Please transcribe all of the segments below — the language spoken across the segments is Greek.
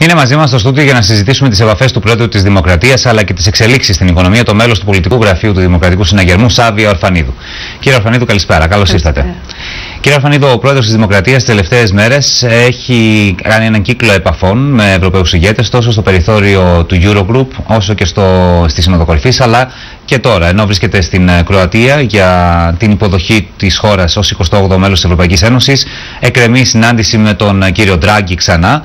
Είναι μαζί μας στο στούντιο για να συζητήσουμε τις επαφές του Πρόεδρου της Δημοκρατίας αλλά και τις εξελίξεις στην οικονομία, το μέλος του Πολιτικού Γραφείου του Δημοκρατικού Συναγερμού, Σάββια Ορφανίδου. Κύριε Ορφανίδου, καλησπέρα. Καλώς ήρθατε. Κύριε Ορφανίδου, ο Πρόεδρος της Δημοκρατίας τις τελευταίες μέρες έχει κάνει έναν κύκλο επαφών με Ευρωπαίους ηγέτες τόσο στο περιθώριο του Eurogroup όσο και στη Σύνοδο Κορυφής, αλλά και τώρα, ενώ βρίσκεται στην Κροατία για την υποδοχή της χώρας ως 28ο μέλος της Ευρωπαϊκής Ένωσης, εκκρεμεί συνάντηση με τον κύριο Ντράγκη ξανά.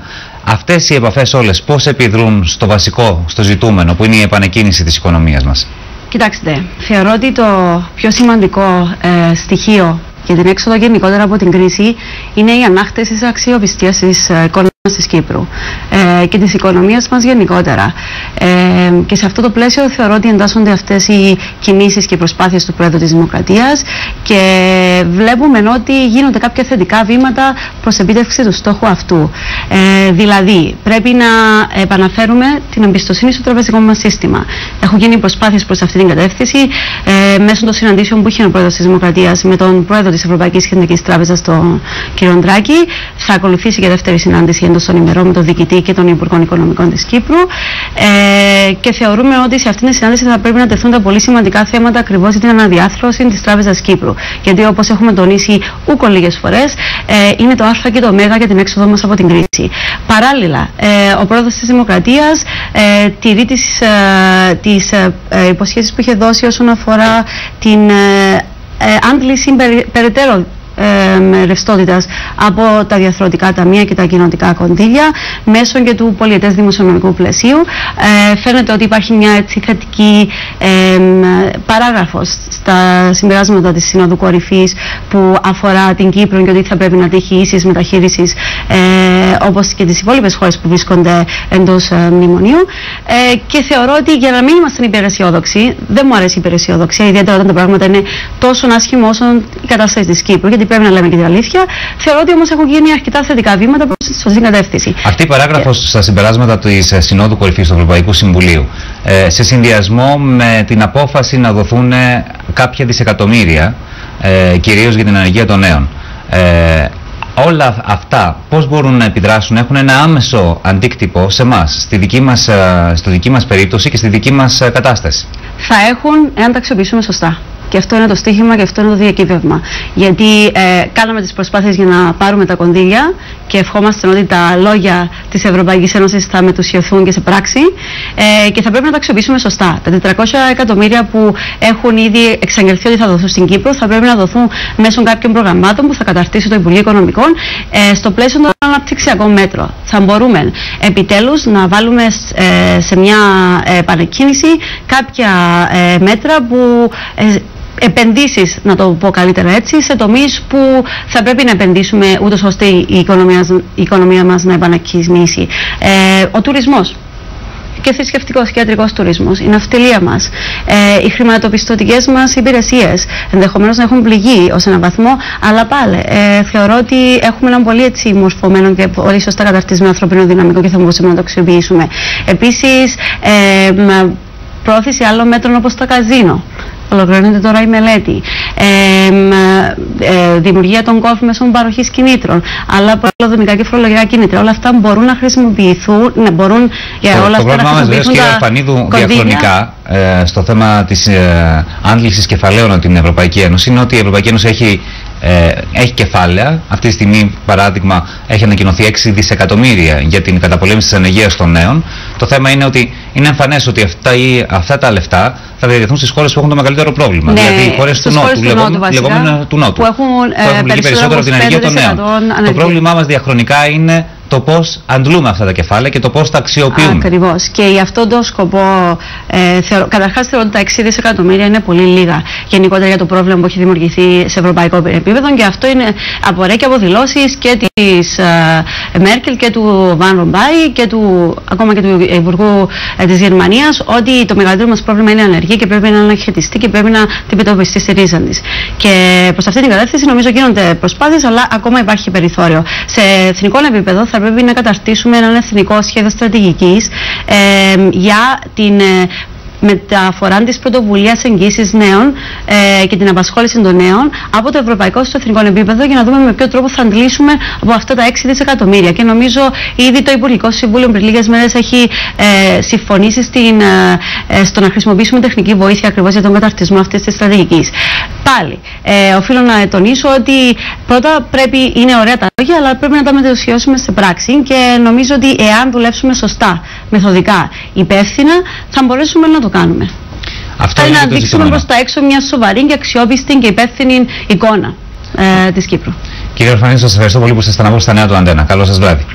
Αυτές οι επαφές όλες πώς επιδρούν στο βασικό, στο ζητούμενο που είναι η επανεκκίνηση της οικονομίας μας? Κοιτάξτε, θεωρώ ότι το πιο σημαντικό στοιχείο για την έξοδο γενικότερα από την κρίση είναι η ανάκτηση της αξιοπιστίας της οικονομίας της Κύπρου και της οικονομίας μας γενικότερα. Και σε αυτό το πλαίσιο θεωρώ ότι εντάσσονται αυτές οι κινήσεις και οι προσπάθειες του Πρόεδρου της Δημοκρατίας και βλέπουμε ότι γίνονται κάποια θετικά βήματα προς επίτευξη του στόχου αυτού. Δηλαδή, πρέπει να επαναφέρουμε την εμπιστοσύνη στο τραπεζικό μας σύστημα. Έχουν γίνει προσπάθειες προς αυτή την κατεύθυνση μέσω των συναντήσεων που είχε ο Πρόεδρος της Δημοκρατίας με τον Πρόεδρο της Ευρωπαϊκής Κεντρικής Τράπεζας, τον κ. Ντράγκη. Θα ακολουθήσει και δεύτερη συνάντηση εντός των ημερών με τον Διοικητή και των Υπουργών Οικονομικών της Κύπρου. Και θεωρούμε ότι σε αυτήν τη συνάντηση θα πρέπει να τεθούν τα πολύ σημαντικά θέματα ακριβώς για την αναδιάρθρωση της Τράπεζας Κύπρου. Γιατί όπως έχουμε τονίσει ούκο λίγες φορές, είναι το Α και το Μ για την έξοδο μας από την κρίση. Παράλληλα, ο Πρόεδρος της Δημοκρατίας τηρεί τις υποσχέσεις που είχε δώσει όσον αφορά την άντληση περαιτέρω ρευστότητας από τα διαρθρωτικά ταμεία και τα κοινοτικά κονδύλια μέσω και του πολιετές δημοσιονομικού πλαισίου. Φαίνεται ότι υπάρχει μια έτσι θετική παράγραφος στα συμπεράσματα της Συνόδου Κορυφής που αφορά την Κύπρο και ότι θα πρέπει να τύχει ίσης μεταχείρισης όπως και τις υπόλοιπες χώρες που βρίσκονται εντός μνημονίου. Και θεωρώ ότι για να μην είμαστε υπεραισιόδοξοι, δεν μου αρέσει η υπεραισιοδοξία, ιδιαίτερα όταν τα πράγματα είναι τόσο άσχημα όσο η κατάσταση της Κύπρου, γιατί πρέπει να λέμε και την αλήθεια. Θεωρώ ότι όμως έχουν γίνει αρκετά θετικά βήματα προς τη σωστή κατεύθυνση. Αυτή η παράγραφος στα συμπεράσματα της Συνόδου Κορυφής του Ευρωπαϊκού Συμβουλίου, σε συνδυασμό με την απόφαση να δοθούν κάποια δισεκατομμύρια, κυρίως για την ανεργία των νέων, όλα αυτά πώς μπορούν να επιδράσουν, έχουν ένα άμεσο αντίκτυπο σε εμάς, στη δική μας περίπτωση και στη δική μας κατάσταση? Θα έχουν, εάν τα αξιοποιήσουμε σωστά. Και αυτό είναι το στίχημα και αυτό είναι το διακύβευμα. Γιατί κάναμε τις προσπάθειες για να πάρουμε τα κονδύλια και ευχόμαστε ότι τα λόγια της Ευρωπαϊκής Ένωσης θα μετουσιωθούν και σε πράξη και θα πρέπει να τα αξιοποιήσουμε σωστά. Τα 400 εκατομμύρια που έχουν ήδη εξαγγελθεί ότι θα δοθούν στην Κύπρο θα πρέπει να δοθούν μέσω κάποιων προγραμμάτων που θα καταρτήσει το Υπουργείο Οικονομικών στο πλαίσιο των αναπτυξιακών μέτρων. Θα μπορούμε επιτέλους να βάλουμε σε μια επανεκκίνηση κάποια μέτρα που επενδύσεις, να το πω καλύτερα έτσι, σε τομείς που θα πρέπει να επενδύσουμε ούτως ώστε η οικονομία μας να επανακινήσει. Ο τουρισμός και θρησκευτικός και ιατρικός τουρισμός, η ναυτιλία μας, οι χρηματοπιστωτικές μας υπηρεσίες ενδεχομένως να έχουν πληγεί ως έναν βαθμό, αλλά πάλι θεωρώ ότι έχουμε έναν πολύ έτσι μορφωμένο και πολύ σωστά καταρτισμένο ανθρωπινό δυναμικό και θα μπορούσαμε να το αξιοποιήσουμε. Επίσης, πρόθεση άλλων μέτρων όπως τα καζίνο. Ολοκληρώνεται τώρα η μελέτη. Δημιουργία των ΚΟΦ μέσω παροχής κινήτρων. Αλλά πολλά δομικά και φορολογικά κίνητρα. Όλα αυτά μπορούν να χρησιμοποιηθούν. Μπορούν για όλα αυτά να χρησιμοποιηθούν. Κύριε Ορφανίδου, διαχρονικά στο θέμα της άντλησης κεφαλαίων από την Ευρωπαϊκή Ένωση είναι ότι η Ευρωπαϊκή Ένωση έχει κεφάλαια. Αυτή τη στιγμή, παράδειγμα, έχει ανακοινωθεί 6 δισεκατομμύρια για την καταπολέμηση της ανεργίας των νέων. Το θέμα είναι ότι είναι εμφανές ότι αυτά τα λεφτά θα διατεθούν στις χώρες που έχουν το μεγαλύτερο πρόβλημα. Ναι, δηλαδή οι χώρες του Νότου, λεγόμενα του Νότου, που έχουν πληγεί περισσότερο από την ανεργία των νέων. Το πρόβλημά μας διαχρονικά είναι το πώς αντλούμε αυτά τα κεφάλαια και το πώς τα αξιοποιούμε. Ακριβώς. Και για αυτόν τον σκοπό, καταρχάς θεωρώ ότι τα 6 δισεκατομμύρια είναι πολύ λίγα γενικότερα για το πρόβλημα που έχει δημιουργηθεί σε ευρωπαϊκό επίπεδο, και αυτό είναι απορρέει και από δηλώσεις και της Μέρκελ και του Βαν Ρομπάι και ακόμα και του Υπουργού της Γερμανίας, ότι το μεγαλύτερο μας πρόβλημα είναι η ανεργία και πρέπει να αναχαιτιστεί και πρέπει να αντιμετωπιστεί στη ρίζα της. Και προς αυτή την κατεύθυνση νομίζω γίνονται προσπάθειες, αλλά ακόμα υπάρχει περιθώριο. Σε εθνικό επίπεδο θα πρέπει να καταρτήσουμε ένα εθνικό σχέδιο στρατηγικής για την μεταφορά της πρωτοβουλίας εγγύησης νέων και την απασχόληση των νέων από το ευρωπαϊκό στο εθνικό επίπεδο, για να δούμε με ποιο τρόπο θα αντλήσουμε από αυτά τα 6 δισεκατομμύρια. Και νομίζω ήδη το Υπουργικό Συμβούλιο πριν λίγες μέρες έχει συμφωνήσει στο να χρησιμοποιήσουμε τεχνική βοήθεια ακριβώς για τον καταρτισμό αυτής της στρατηγικής. Πάλι, οφείλω να τονίσω ότι πρώτα είναι ωραία τα λόγια, αλλά πρέπει να τα μετουσιώσουμε σε πράξη, και νομίζω ότι εάν δουλέψουμε σωστά, μεθοδικά, υπεύθυνα, θα μπορέσουμε να το κάνουμε. Αυτό είναι να δείξουμε προς τα έξω μια σοβαρή και αξιόπιστη και υπεύθυνη εικόνα της Κύπρου. Κύριε Αρφανίδου, σας ευχαριστώ πολύ που ήσασταν από στα νέα του Αντένα. Καλό σας βράδυ.